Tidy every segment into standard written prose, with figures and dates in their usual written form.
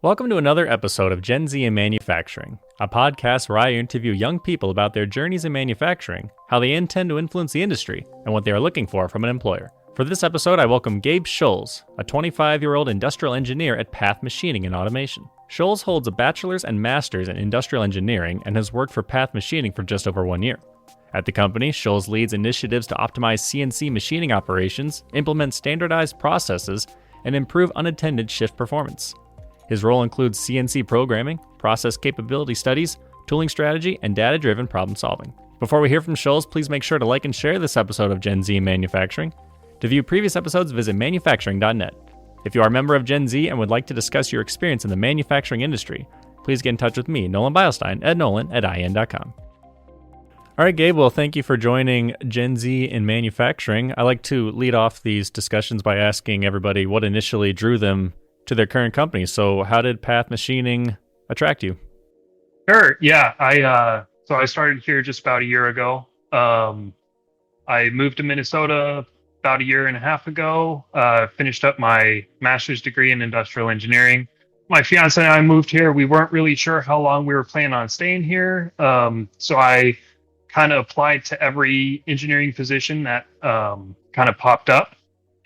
Welcome to another episode of Gen Z in Manufacturing, a podcast where I interview young people about their journeys in manufacturing, how they intend to influence the industry, and what they are looking for from an employer. For this episode, I welcome Gabe Schulze, a 25-year-old industrial engineer at Path Machining and Automation. Schulze holds a bachelor's and master's in industrial engineering and has worked for Path Machining for just over 1 year. At the company, Schulze leads initiatives to optimize CNC machining operations, implement standardized processes, and improve unattended shift performance. His role includes CNC programming, process capability studies, tooling strategy, and data-driven problem solving. Before we hear from Schulze, please make sure to like and share this episode of Gen Z in Manufacturing. To view previous episodes, visit manufacturing.net. If you are a member of Gen Z and would like to discuss your experience in the manufacturing industry, please get in touch with me, Nolan Beilstein, at nolan@in.com. All right, Gabe, well, thank you for joining Gen Z in Manufacturing. I like to lead off these discussions by asking everybody what initially drew them to their current company. So how did Path Machining attract you? Sure. Yeah. I started here just about a year ago. I moved to Minnesota about a year and a half ago. Finished up my master's degree in industrial engineering. My fiance and I moved here. We weren't really sure how long we were planning on staying here. So I kind of applied to every engineering position that kind of popped up,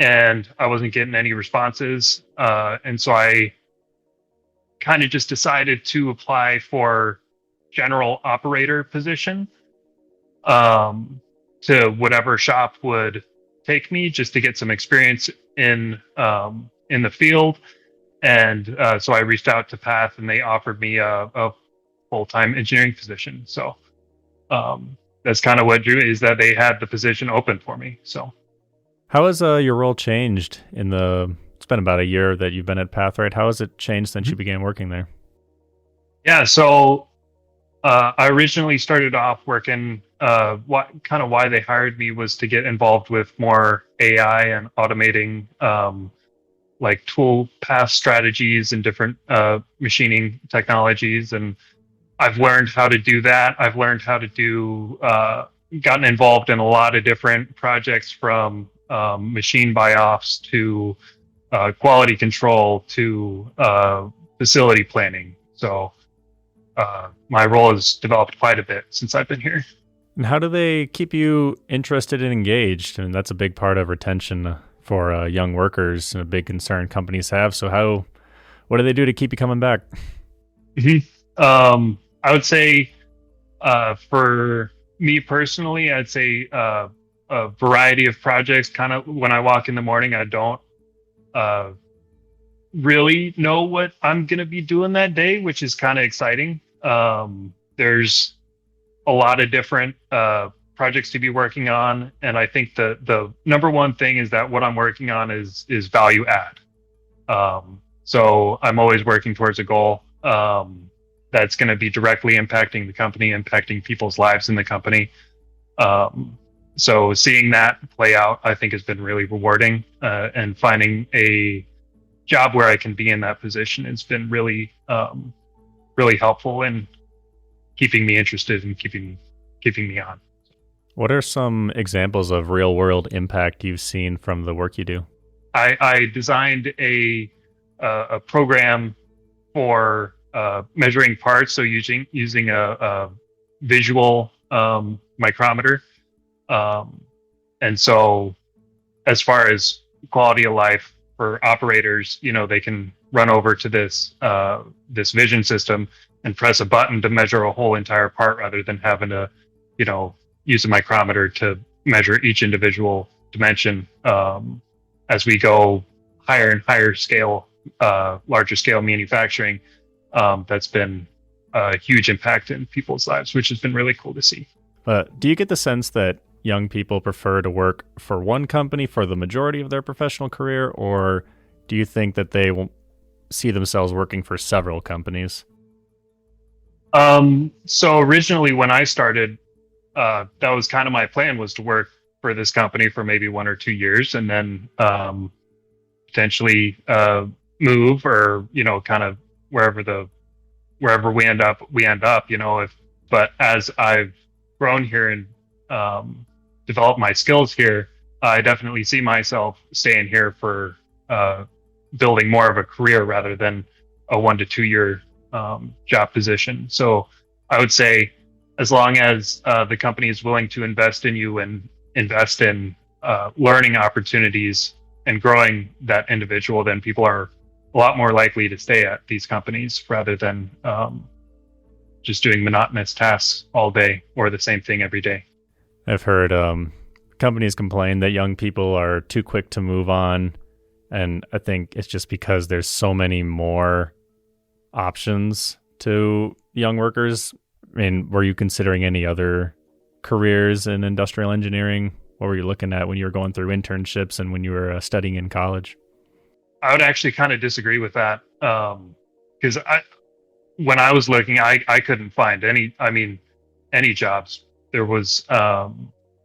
and I wasn't getting any responses. And so I kind of just decided to apply for general operator position to whatever shop would take me, just to get some experience in the field. And so I reached out to Path, and they offered me a full-time engineering position. So that's kind of what drew it, is that they had the position open for me. So how has your role changed it's been about a year that you've been at Path, right? How has it changed since you began working there? Yeah, so I originally started off working, why they hired me was to get involved with more AI and automating like tool path strategies and different machining technologies. And I've learned how to do that. I've learned how to gotten involved in a lot of different projects, from machine buy-offs to quality control to facility planning. So my role has developed quite a bit since I've been here. And how do they keep you interested and engaged? I mean, that's a big part of retention for young workers, and a big concern companies have. So what do they do to keep you coming back? Mm-hmm. I would say for me personally, I'd say a variety of projects. Kind of when I walk in the morning, I don't really know what I'm going to be doing that day, which is kind of exciting. There's a lot of different projects to be working on, and I think the number one thing is that what I'm working on is value add. So I'm always working towards a goal that's going to be directly impacting the company, impacting people's lives in the company. So seeing that play out, I think, has been really rewarding, and finding a job where I can be in that position has been really, really helpful in keeping me interested and keeping me on. What are some examples of real world impact you've seen from the work you do? I designed a program for measuring parts, so using a visual micrometer. And so as far as quality of life for operators, they can run over to this vision system and press a button to measure a whole entire part, rather than having to, use a micrometer to measure each individual dimension. As we go higher and higher scale, larger scale manufacturing, that's been a huge impact in people's lives, which has been really cool to see. Do you get the sense that young people prefer to work for one company for the majority of their professional career, or do you think that they will see themselves working for several companies? So originally when I started, that was kind of my plan, was to work for this company for maybe 1 or 2 years, and then potentially move, or kind of wherever we end up. But as I've grown here and developed my skills here, I definitely see myself staying here for building more of a career, rather than a 1 to 2 year job position. So I would say, as long as the company is willing to invest in you and invest in learning opportunities and growing that individual, then people are a lot more likely to stay at these companies rather than just doing monotonous tasks all day or the same thing every day. I've heard companies complain that young people are too quick to move on, and I think it's just because there's so many more options to young workers. I mean, were you considering any other careers in industrial engineering? What were you looking at when you were going through internships and when you were studying in college? I would actually kind of disagree with that, because when I was looking, I couldn't find any jobs. There was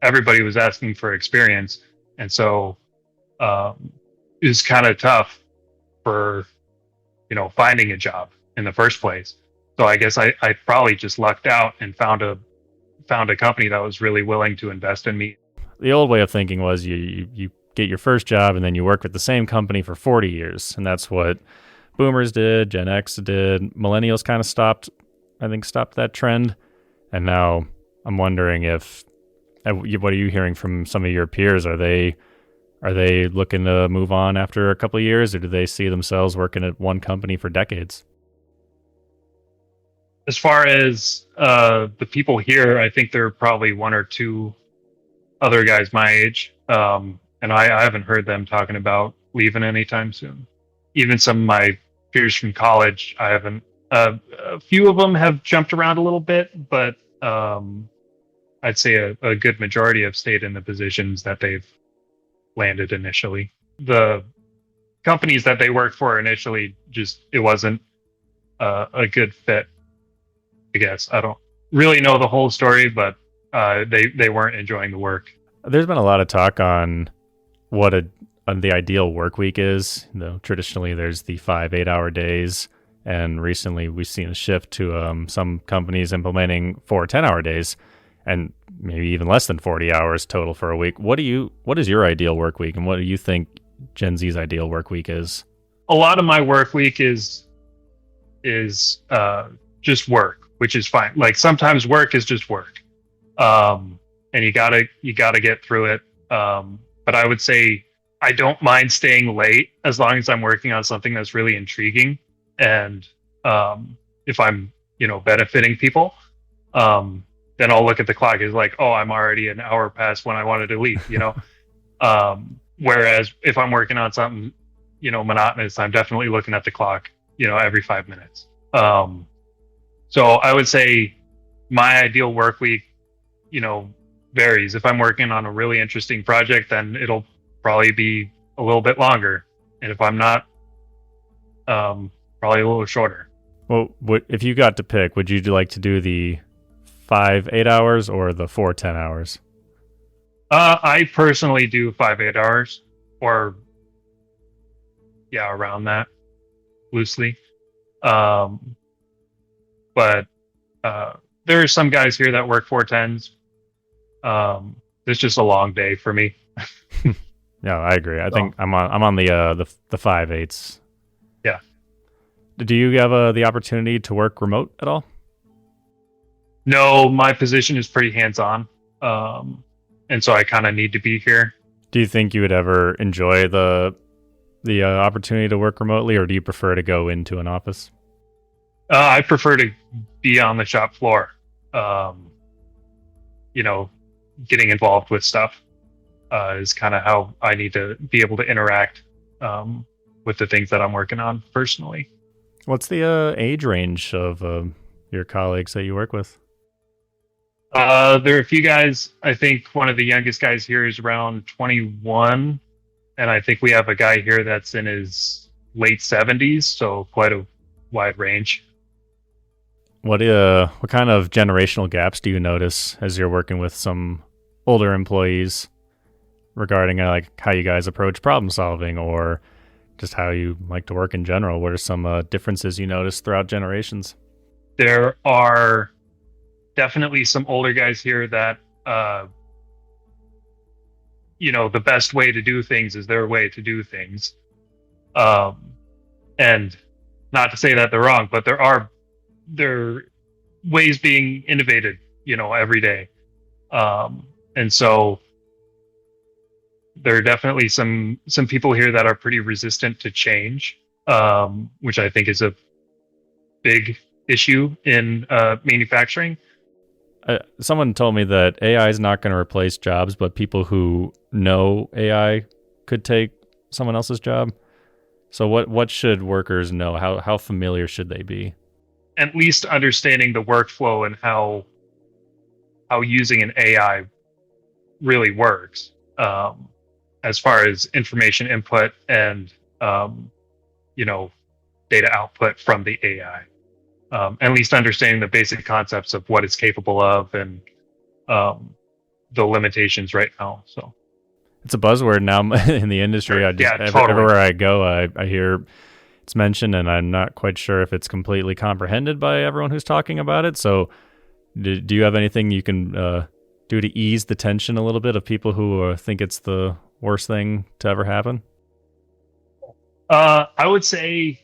everybody was asking for experience, and so it was kind of tough for finding a job in the first place. So I guess I probably just lucked out and found a company that was really willing to invest in me. The old way of thinking was you get your first job and then you work with the same company for 40 years. And that's what boomers did, Gen X did. Millennials kind of stopped that trend. And now I'm wondering what are you hearing from some of your peers? Are they looking to move on after a couple of years, or do they see themselves working at one company for decades? As far as the people here, I think there are probably one or two other guys my age, and I haven't heard them talking about leaving anytime soon. Even some of my peers from college, I haven't. A few of them have jumped around a little bit, but I'd say a good majority have stayed in the positions that they've landed initially. The companies that they worked for initially, it wasn't a good fit. I guess I don't really know the whole story, but they weren't enjoying the work. There's been a lot of talk on what the ideal work week is. Traditionally there's the 5 8-hour days, and recently we've seen a shift to some companies implementing 4 10-hour days, and maybe even less than 40 hours total for a week. What is your ideal work week, and what do you think Gen Z's ideal work week is? A lot of my work week is just work, which is fine. Like, sometimes work is just work, and you gotta get through it. But I would say I don't mind staying late as long as I'm working on something that's really intriguing, and if I'm benefiting people, then I'll look at the clock. It's like, oh, I'm already an hour past when I wanted to leave. Whereas if I'm working on something monotonous, I'm definitely looking at the clock every 5 minutes. So I would say my ideal work week, varies. If I'm working on a really interesting project, then it'll probably be a little bit longer. And if I'm not, probably a little shorter. Well, if you got to pick, would you like to do the 5 8 hours or the 4 10 hours? I personally do 5 8 hours, or around that, loosely. But there are some guys here that work 4 10s. It's just a long day for me. Yeah, I agree. I think I'm on the 5 8s. Yeah. Do you have the opportunity to work remote at all? No, my position is pretty hands-on, and so I kind of need to be here. Do you think you would ever enjoy the opportunity to work remotely, or do you prefer to go into an office? I prefer to be on the shop floor, getting involved with stuff is kind of how I need to be able to interact with the things that I'm working on personally. What's the age range of your colleagues that you work with? There are a few guys. I think one of the youngest guys here is around 21, and I think we have a guy here that's in his late 70s, so quite a wide range. What kind of generational gaps do you notice as you're working with some older employees regarding like how you guys approach problem solving, or just how you like to work in general? What are some differences you notice throughout generations? There are definitely some older guys here that the best way to do things is their way to do things, and not to say that they're wrong, but there are ways being innovated, every day. And so there are definitely some people here that are pretty resistant to change, which I think is a big issue in manufacturing. Someone told me that AI is not going to replace jobs, but people who know AI could take someone else's job. So what should workers know? How familiar should they be? At least understanding the workflow and how using an AI really works, as far as information input and data output from the AI. At least understanding the basic concepts of what it's capable of and the limitations right now. So it's a buzzword now in the industry. Totally. Everywhere I go, I hear it's mentioned, and I'm not quite sure if it's completely comprehended by everyone who's talking about it. So do you have anything you can do to ease the tension a little bit of people who think it's the worst thing to ever happen? I would say,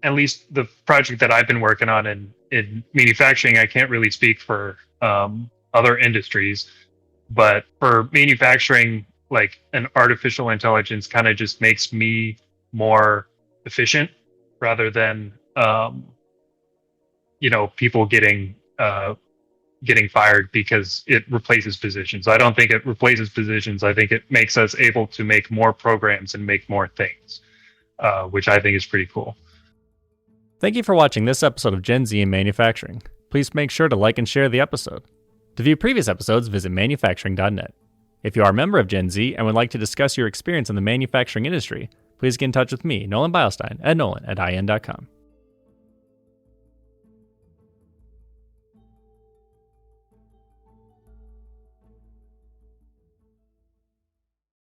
at least the project that I've been working on in manufacturing, I can't really speak for other industries, but for manufacturing, like an artificial intelligence kind of just makes me more efficient rather than people getting fired because it replaces positions. I don't think it replaces positions. I think it makes us able to make more programs and make more things, which I think is pretty cool. Thank you for watching this episode of Gen Z in Manufacturing. Please make sure to like and share the episode. To view previous episodes, visit manufacturing.net. If you are a member of Gen Z and would like to discuss your experience in the manufacturing industry, please get in touch with me, Nolan Beilstein, at nolan@in.com.